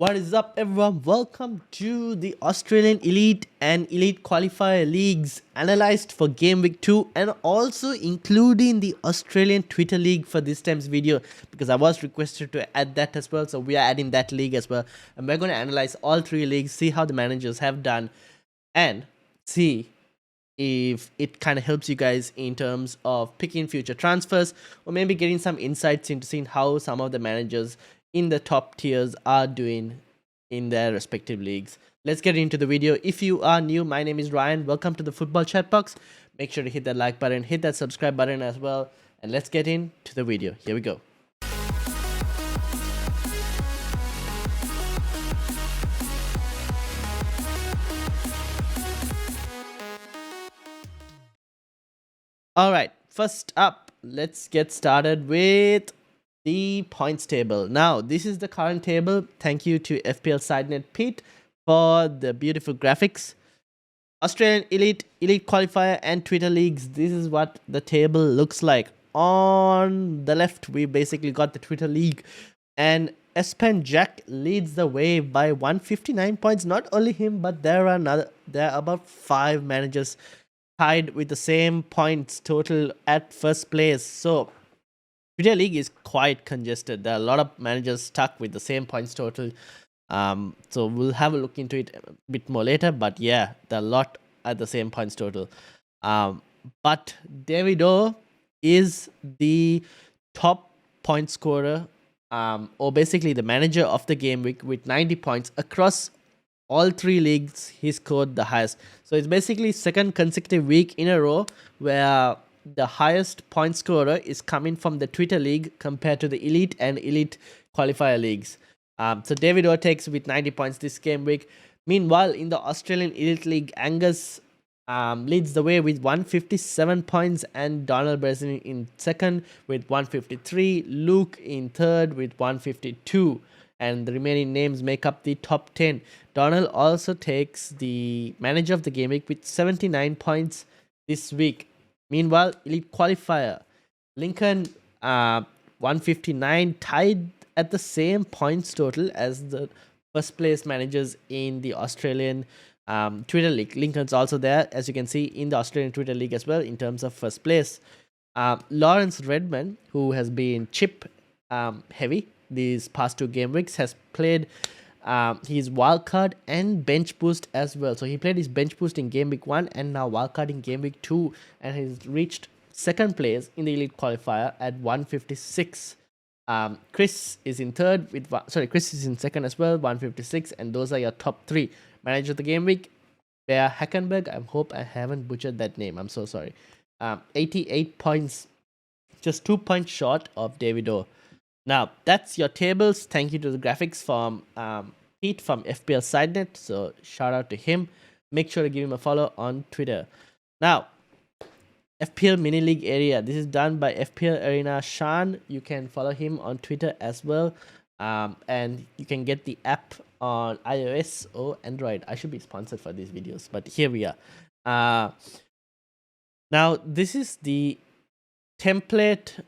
What is up, everyone? Welcome to the Australian Elite and Elite Qualifier Leagues analyzed for Game Week 2 and also including the Australian Twitter League for this time's video because I was requested to add that as well. So we are adding that league as well. And we're going to analyze all three leagues, see how the managers have done and see if it kind of helps you guys in terms of picking future transfers or maybe getting some insights into seeing how some of the managers in the top tiers are doing in their respective leagues. Let's get into the video. If you are new, my name is Ryan. Welcome to the Football Chatbox. Make sure to hit that like button, hit that subscribe button as well, and let's get into the video. Here we go. Alright, first up, let's get started with the points table. Now, this is the current table. Thank you to FPL Sidenet Pete for the beautiful graphics. Australian Elite, Elite Qualifier, and Twitter Leagues. This is what the table looks like. On the left, we basically got the Twitter League. And Espen Jack leads the way by 159 points. Not only him, but there are about 5 managers tied with the same points total at first place. So Twitter League is quite congested. There are a lot of managers stuck with the same points total. So we'll have a look into it a bit more later. But yeah, there are a lot at the same points total. But Davido is the top point scorer, or basically the manager of the game week with 90 points across all 3 leagues. He scored the highest. So it's basically second consecutive week in a row where the highest point scorer is coming from the Twitter League compared to the Elite and Elite Qualifier Leagues. So David takes with 90 points this game week. Meanwhile, in the Australian Elite League, Angus leads the way with 157 points and Donald Breslin in second with 153. Luke in third with 152. And the remaining names make up the top 10. Donald also takes the manager of the game week with 79 points this week. Meanwhile, Elite Qualifier, Lincoln 159, tied at the same points total as the first place managers in the Australian Twitter League. Lincoln's also there, as you can see, in the Australian Twitter League as well in terms of first place. Lawrence Redman, who has been chip heavy these past 2 game weeks, has played his wildcard and bench boost as well. So he played his bench boost in game week 1 and now wildcard in game week 2, and he's reached second place in the Elite Qualifier at 156. Chris is in Chris is in second as well, 156, and those are your top 3. Manager of the game week, Bear Hackenberg. I hope I haven't butchered that name. I'm so sorry. 88 points, just 2 points short of Davido. Now, that's your tables. Thank you to the graphics from Pete from FPL Sidenet. So, shout out to him. Make sure to give him a follow on Twitter. Now, FPL Mini League area. This is done by FPL Arena Shan. You can follow him on Twitter as well. And you can get the app on iOS or Android. I should be sponsored for these videos, but here we are. Now, this is the template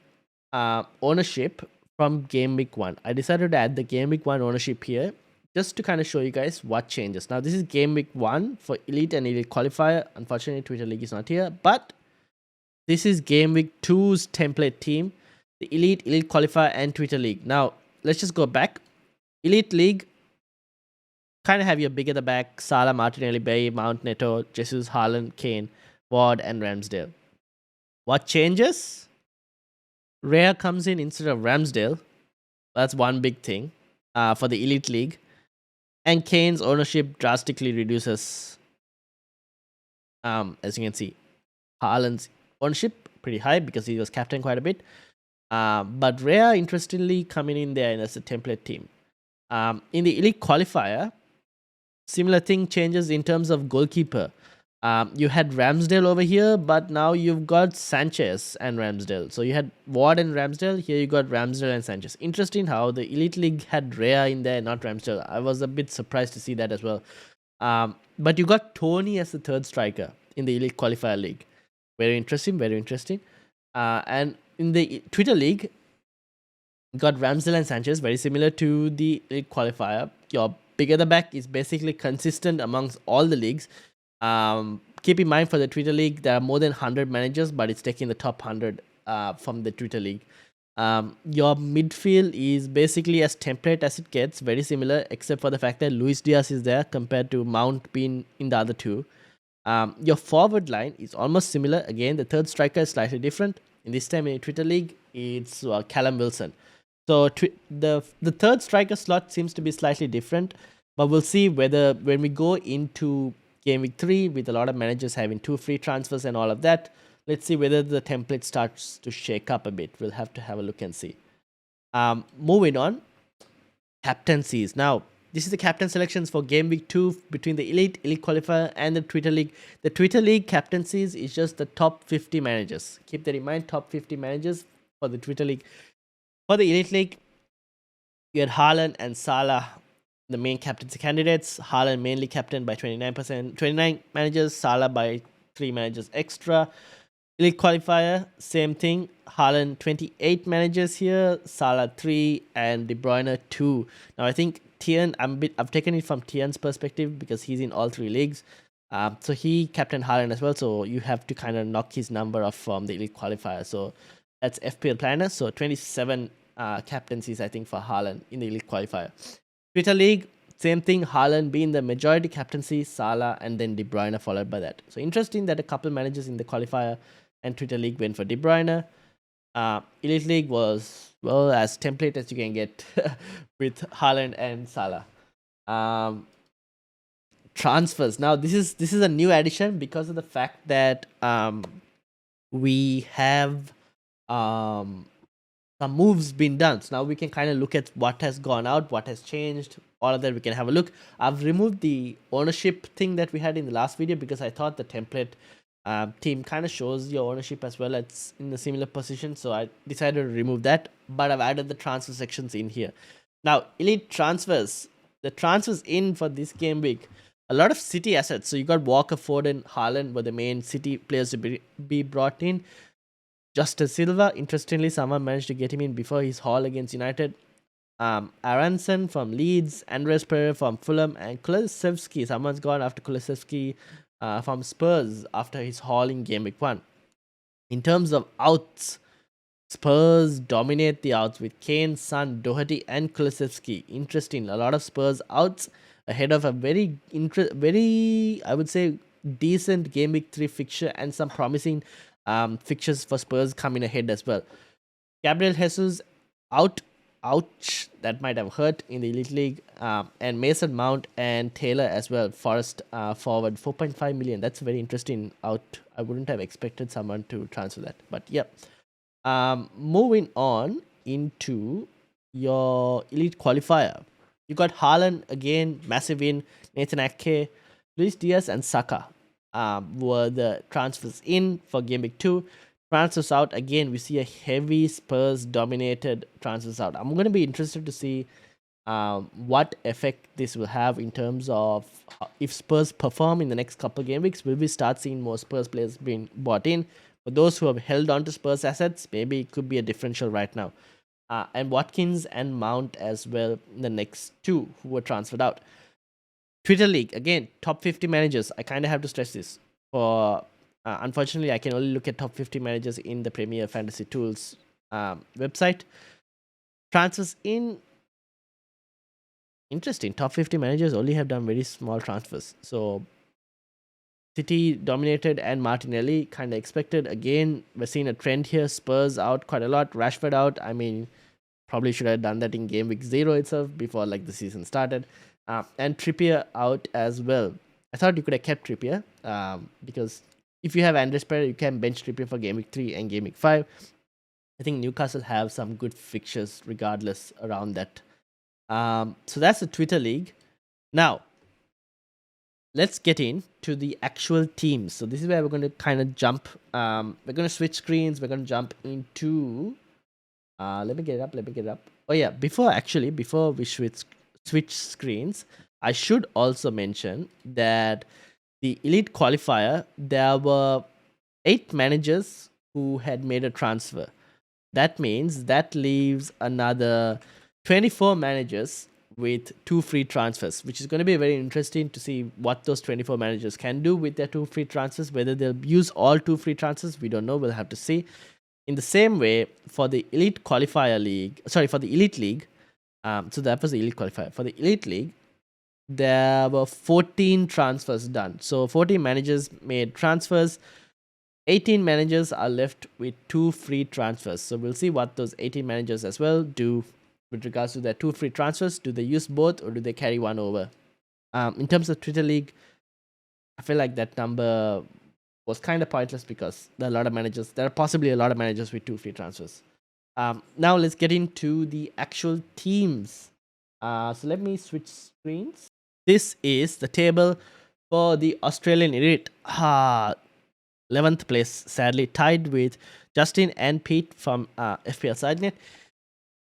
ownership from game week 1. I decided to add the game week 1 ownership here just to kind of show you guys what changes. Now, this is game week 1 for Elite and Elite Qualifier. Unfortunately, Twitter League is not here, but this is game week 2's template team, the Elite, Elite Qualifier, and Twitter League. Now, let's just go back. Elite League, kind of have your big at the back: Salah, Martinelli, Bay, Mount, Neto, Jesus, Haaland, Kane, Ward, and Ramsdale. What changes? Rhea comes in instead of Ramsdale. That's one big thing for the Elite League. And Kane's ownership drastically reduces. As you can see, Haaland's ownership pretty high because he was captain quite a bit. But Rhea, interestingly, coming in there as a template team. In the Elite Qualifier, similar thing changes in terms of goalkeeper. You had Ramsdale over here, but now you've got Sanchez and Ramsdale. So you had Ward and Ramsdale. Here you got Ramsdale and Sanchez. Interesting how the Elite League had Rhea in there, not Ramsdale. I was a bit surprised to see that as well. But you got Tony as the third striker in the Elite Qualifier League. Very interesting, very interesting. And in the Twitter League, got Ramsdale and Sanchez, very similar to the qualifier. your bigger the back is basically consistent amongst all the leagues. Keep in mind for the Twitter League, there are more than 100 managers, but it's taking the top 100 from the Twitter League. Your midfield is basically as template as it gets, very similar, except for the fact that Luis Diaz is there compared to Mount being in the other two. Your forward line is almost similar. Again, the third striker is slightly different. In this time in Twitter League, it's Callum Wilson. So the third striker slot seems to be slightly different, but we'll see whether when we go into Game Week 3 with a lot of managers having 2 free transfers and all of that, let's see whether the template starts to shake up a bit. We'll have to have a look and see. Moving on, captaincies. Now, this is the captain selections for Game Week 2 between the Elite Qualifier, and the Twitter League. The Twitter League captaincies is just the top 50 managers. Keep that in mind, top 50 managers for the Twitter League. For the Elite League, you had Haaland and Salah, the main captaincy candidates. Haaland mainly captained by 29 managers, Salah by 3 managers extra. Elite Qualifier, same thing. Haaland 28 managers here, Salah 3, and De Bruyne 2. Now I think Tian, I've taken it from Tian's perspective because he's in all 3 leagues. So he captained Haaland as well. So you have to kind of knock his number off from the Elite Qualifier. So that's FPL Planner. So 27 captaincies, I think, for Haaland in the Elite Qualifier. Twitter League, same thing. Haaland being the majority captaincy, Salah, and then De Bruyne followed by that. So interesting that a couple managers in the qualifier and Twitter League went for De Bruyne. Elite League was, well, as template as you can get with Haaland and Salah. Transfers. Now, this is a new addition because of the fact that we have some moves been done. So now we can kind of look at what has gone out, what has changed, all of that. We can have a look. I've removed the ownership thing that we had in the last video because I thought the template team kind of shows your ownership as well. It's in a similar position, so I decided to remove that, but I've added the transfer sections in here. Now, elite transfers. The transfers in for this game week, a lot of City assets. So you got Walker, Foden, Haaland were the main City players to be brought in. Justin Silva, interestingly, someone managed to get him in before his haul against United. Aronson from Leeds, Andres Pereira from Fulham, and Kulusevski. Someone's gone after Kulusevski from Spurs after his haul in Game Week 1. In terms of outs, Spurs dominate the outs with Kane, Son, Doherty, and Kulusevski. Interesting, a lot of Spurs outs ahead of a very, I would say, decent Game Week 3 fixture and some promising fixtures for Spurs coming ahead as well. Gabriel Jesus out. Ouch, that might have hurt in the Elite League. And Mason Mount and Taylor as well. Forest forward, 4.5 million. That's very interesting out. I wouldn't have expected someone to transfer that. But yeah. Moving on into your Elite Qualifier. You got Haaland again, massive win. Nathan Ake, Luis Diaz, and Saka were the transfers in for Game Week 2. Transfers out, again, we see a heavy Spurs-dominated transfers out. I'm going to be interested to see what effect this will have in terms of if Spurs perform in the next couple game weeks. Will we start seeing more Spurs players being bought in? For those who have held on to Spurs assets, maybe it could be a differential right now. And Watkins and Mount as well, the next two who were transferred out. Twitter League, again, top 50 managers. I kind of have to stress this. Unfortunately, I can only look at top 50 managers in the Premier Fantasy Tools website. Transfers in. Interesting. Top 50 managers only have done very small transfers. So, City dominated and Martinelli kind of expected. Again, we're seeing a trend here. Spurs out quite a lot. Rashford out. I mean, probably should have done that in Game Week 0 itself before the season started. And Trippier out as well. I thought you could have kept Trippier because if you have Andres Pereira, you can bench Trippier for Game Week 3 and Game Week 5. I think Newcastle have some good fixtures regardless around that. So that's the Twitter League. Now, let's get into the actual teams. So this is where we're going to kind of jump. We're going to switch screens. We're going to jump into... Let me get it up. Oh yeah, before we switch screens, I should also mention that the Elite Qualifier, there were 8 managers who had made a transfer. That means that leaves another 24 managers with 2 free transfers, which is going to be very interesting to see what those 24 managers can do with their 2 free transfers. Whether they'll use all 2 free transfers, we don't know. We'll have to see. In the same way, for the Elite Qualifier League, sorry, for the Elite League, so that was the Elite Qualifier. For the Elite League, there were 14 transfers done. So 14 managers made transfers. 18 managers are left with 2 free transfers. So we'll see what those 18 managers as well do with regards to their 2 free transfers. Do they use both or do they carry one over? In terms of Twitter League, I feel like that number was kind of pointless because there are a lot of managers. There are possibly a lot of managers with 2 free transfers. Now let's get into the actual teams. So let me switch screens. This is the table for the Australian Elite. 11th place, sadly, tied with Justin and Pete from FPL Sidenet.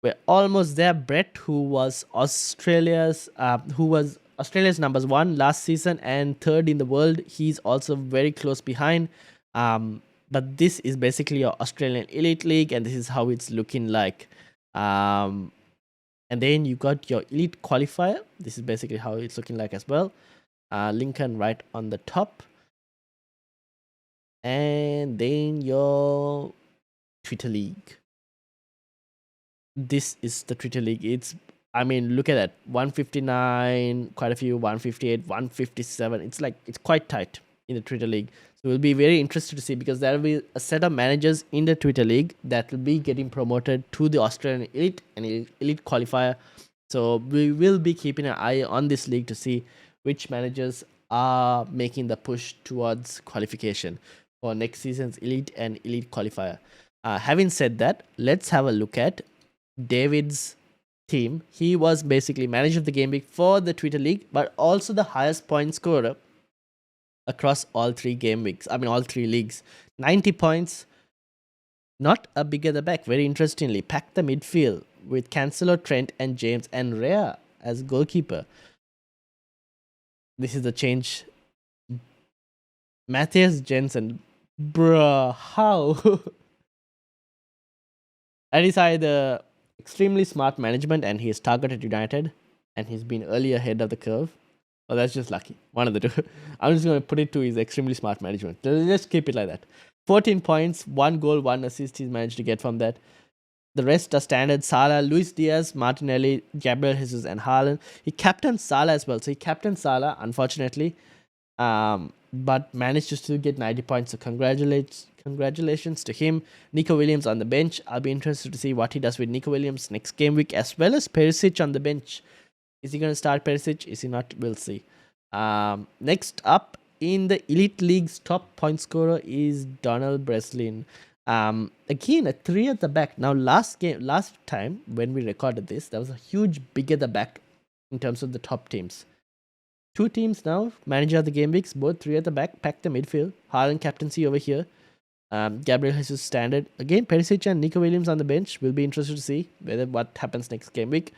We're almost there. Brett, who was Australia's numbers 1 last season and 3rd in the world, he's also very close behind. But this is basically your Australian Elite League, and this is how it's looking like. And then you got your Elite Qualifier. This is basically how it's looking like as well. Lincoln right on the top. And then your Twitter League. This is the Twitter League. Look at that. 159, quite a few, 158, 157. It's quite tight in the Twitter League. So we'll be very interested to see, because there will be a set of managers in the Twitter League that will be getting promoted to the Australian Elite and Elite Qualifier. So we will be keeping an eye on this league to see which managers are making the push towards qualification for next season's Elite and Elite Qualifier. Having said that, let's have a look at David's team. He was basically manager of the game week for the Twitter League, but also the highest point scorer across all 3 game weeks. All 3 leagues. 90 points. Not a big at the back. Very interestingly, packed the midfield with Cancelo, Trent, and James, and Rhea as goalkeeper. This is the change. Matthias Jensen. Bruh, how? That is either extremely smart management and he is targeted United and he's been early ahead of the curve, or that's just lucky. One of the two. I'm just going to put it to his extremely smart management. Let's keep it like that. 14 points, 1 goal, 1 assist he's managed to get from that. The rest are standard. Salah, Luis Diaz, Martinelli, Gabriel Jesus, and Haaland. He captained Salah as well. So he captained Salah, unfortunately, but managed to still get 90 points. So congratulations to him. Nico Williams on the bench. I'll be interested to see what he does with Nico Williams next game week, as well as Perisic on the bench. Is he going to start Perisic? Is he not? We'll see. Next up in the Elite League's top point scorer is Donald Breslin. Again, a 3 at the back. Now, last time when we recorded this, there was a huge big at the back in terms of the top teams. 2 teams now, manager of the game weeks, both 3 at the back, pack the midfield. Haaland captaincy over here. Gabriel Jesus standard. Again, Perisic and Nico Williams on the bench. We'll be interested to see what happens next game week.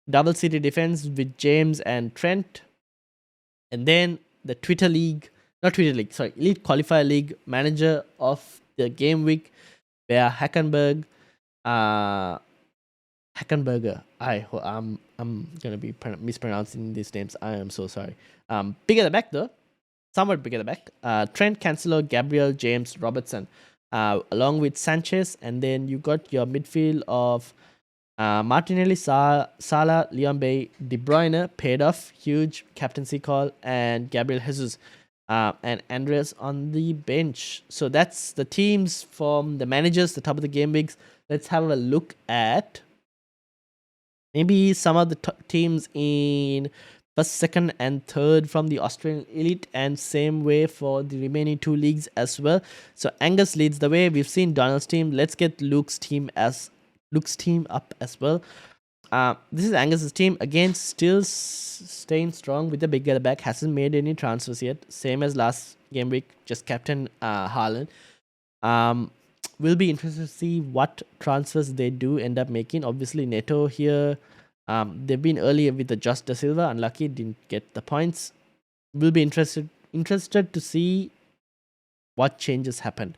Double city defense with James and Trent. And then the Elite Qualifier League manager of the game week, where Hackenberger. I'm gonna be mispronouncing these names. I am so sorry. Big at the back though, somewhat big at the back. Trent, Cancelo, Gabriel, James, Robertson, along with Sanchez, and then you got your midfield of Martinelli, Salah, Leon Bay, De Bruyne, paid off, huge captaincy call, and Gabriel Jesus. And Andreas on the bench. So that's the teams from the managers, the top of the game weeks. Let's have a look at maybe some of the teams in first, second, and third from the Australian Elite, and same way for the remaining 2 leagues as well. So Angus leads the way. We've seen Donald's team. Let's get Luke's team up as well. This is Angus's team. Again, still staying strong with the big at the back. Hasn't made any transfers yet. Same as last game week. Just captain Haaland. We'll be interested to see what transfers they do end up making. Obviously, Neto here. They've been earlier with the Just Da Silva. Unlucky, didn't get the points. We'll be interested to see what changes happen.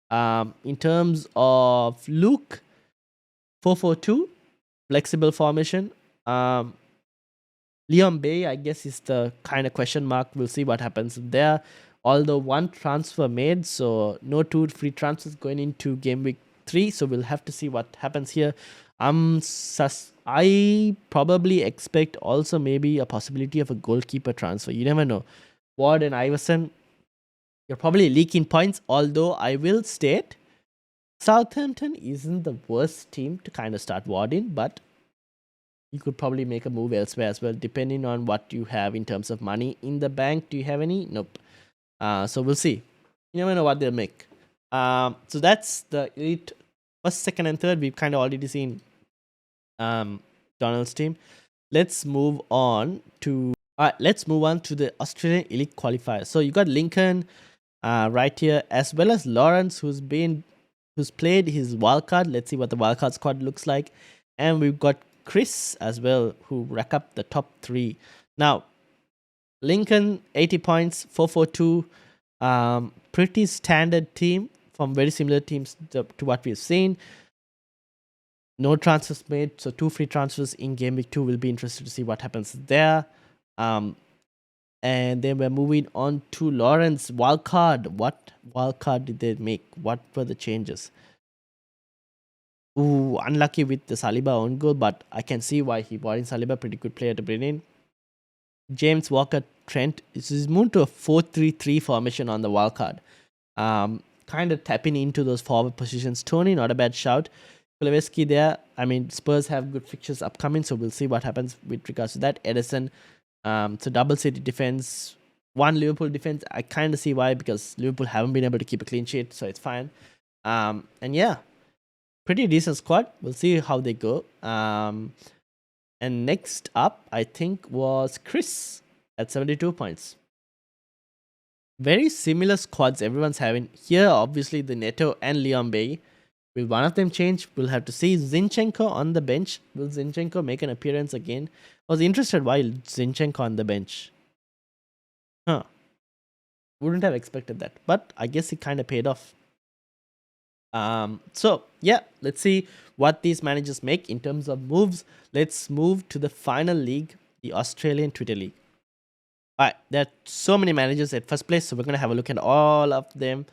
In terms of Luke, 4-4-2. Flexible formation. Leon Bay, I guess, is the kind of question mark. We'll see what happens there. Although one transfer made, so no two free transfers going into game week 3. So we'll have to see what happens here. I probably expect also maybe a possibility of a goalkeeper transfer. You never know. Ward and Iverson, you're probably leaking points. Although I will state, Southampton isn't the worst team to kind of start Ward in, but you could probably make a move elsewhere as well, depending on what you have in terms of money in the bank. Do you have any? Nope. So we'll see. You never know what they'll make. So that's the elite first, second, and third. We've kind of already seen Donald's team. Let's move on to the Australian Elite Qualifier. So you got Lincoln right here, as well as Lawrence, who's played his wildcard. Let's see what the wildcard squad looks like. And we've got Chris as well, who rack up the top 3. Now, Lincoln, 80 points, 442. Pretty standard team from very similar teams to what we've seen. No transfers made, so 2 free transfers in game week 2. We'll be interested to see what happens there. And then we're moving on to Lawrence wildcard. What wildcard did they make? What were the changes? Ooh, unlucky with the Saliba own goal, but I can see why he brought in Saliba. Pretty good player to bring in. James Walker Trent is moved to a 4-3-3 formation on the wildcard. Kind of tapping into those forward positions. Tony, not a bad shout. Kuleveski there. I mean, Spurs have good fixtures upcoming, so we'll see what happens with regards to that. Edison, so double City defense, 1 Liverpool defense. I kind of see why, because Liverpool haven't been able to keep a clean sheet, so it's fine. And yeah, pretty decent squad. We'll see how they go. And next up, I think, was Chris at 72 points. Very similar squads everyone's having. Here, obviously, the Neto and Leon Bay. Will one of them change? We'll have to see. Zinchenko on the bench. Will Zinchenko make an appearance again? I was interested why Zinchenko on the bench. Wouldn't have expected that. But I guess it kind of paid off. So yeah, let's see what these managers make in terms of moves. Let's move to the final league, the Australian Twitter League. Alright, there are so many managers at first place, so we're gonna have a look at all of them.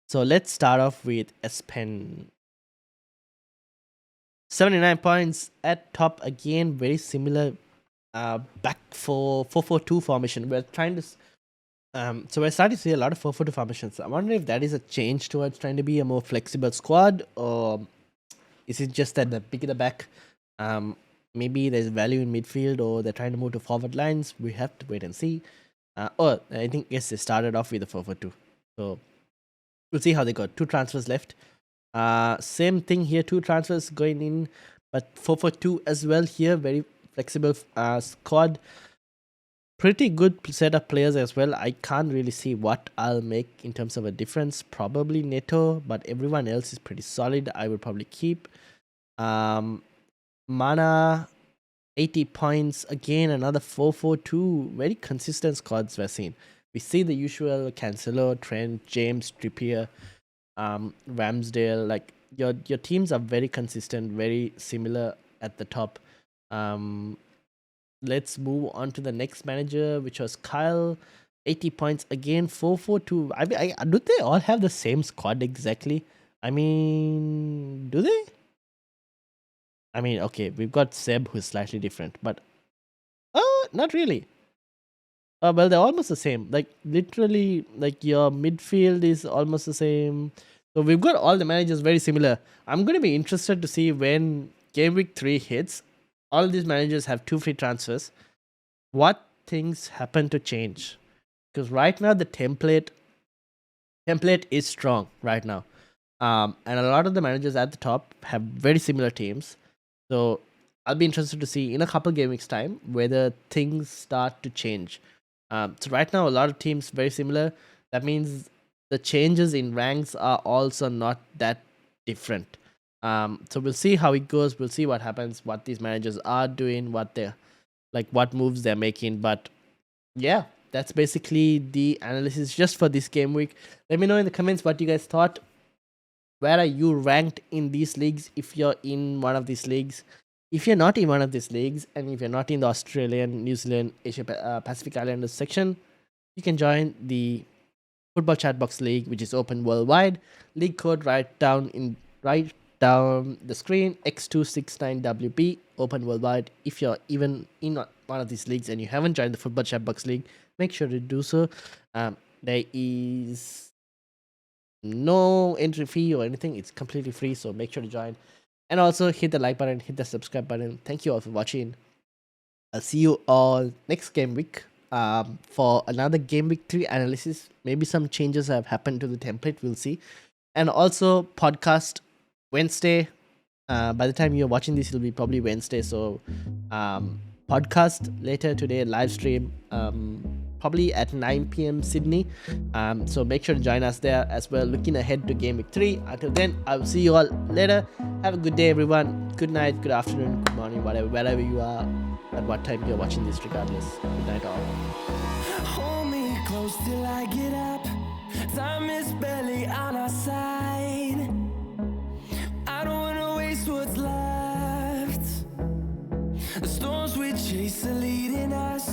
So let's start off with Espen. 79 points at top again, very similar back for 4-4-2 formation. We're trying to so we're starting to see a lot of 4-4-2 formations. I wonder if that is a change towards trying to be a more flexible squad, or is it just that the bigger the back, maybe there's value in midfield, or they're trying to move to forward lines. We have to wait and see. I think yes, they started off with a 4-4-2. So we'll see how they got. 2 transfers left. Same thing here, 2 transfers going in, but 4-4-2 as well here. Very flexible squad. Pretty good set of players as well. I can't really see what I'll make in terms of a difference. Probably Neto, but everyone else is pretty solid. I would probably keep. Mana, 80 points. Again, another 4-4-2. Very consistent squads we're seeing. We see the usual Cancelo, Trent, James, Trippier, Ramsdale. Like your teams are very consistent, very similar at the top. Let's move on to the next manager, which was Kyle. 80 points again, 4-4-2. I mean, do they all have the same squad exactly? I mean, do they? I mean, okay, we've got Seb, who's slightly different, but not really. Well, they're almost the same. Like literally, like your midfield is almost the same. So we've got all the managers very similar. I'm going to be interested to see when game week 3 hits. All these managers have 2 free transfers. What things happen to change? Because right now the template is strong right now. And a lot of the managers at the top have very similar teams. So I'll be interested to see in a couple game weeks time whether things start to change. So right now a lot of teams very similar. That means the changes in ranks are also not that different. So we'll see how it goes. We'll see what happens, what these managers are doing, what moves they're making. But yeah, that's basically the analysis just for this game week. Let me know in the comments what you guys thought. Where are you ranked in these leagues if you're in one of these leagues? If you're not in one of these leagues, and if you're not in the Australian, New Zealand, Asia Pacific Islanders section, you can join the Football Chatbox League, which is open worldwide. League code right down the screen, X269WP, open worldwide. If you're even in one of these leagues and you haven't joined the Football Chatbox League, make sure to do so. There is no entry fee or anything. It's completely free, so make sure to join. And also hit the like button, hit the subscribe button. Thank you all for watching. I'll see you all next game week for another game week 3 analysis. Maybe some changes have happened to the template. We'll see. And also podcast Wednesday. By the time you're watching this, it'll be probably Wednesday. So podcast later today, live stream probably at 9 p.m. Sydney. So make sure to join us there as well. Looking ahead to game week 3. Until then, I will see you all later. Have a good day, everyone. Good night, good afternoon, good morning, wherever you are, at what time you're watching this, regardless. Good night, all. Hold me close till I get up. Time is barely on our side. I don't wanna waste what's left. The storms we chase are leading us.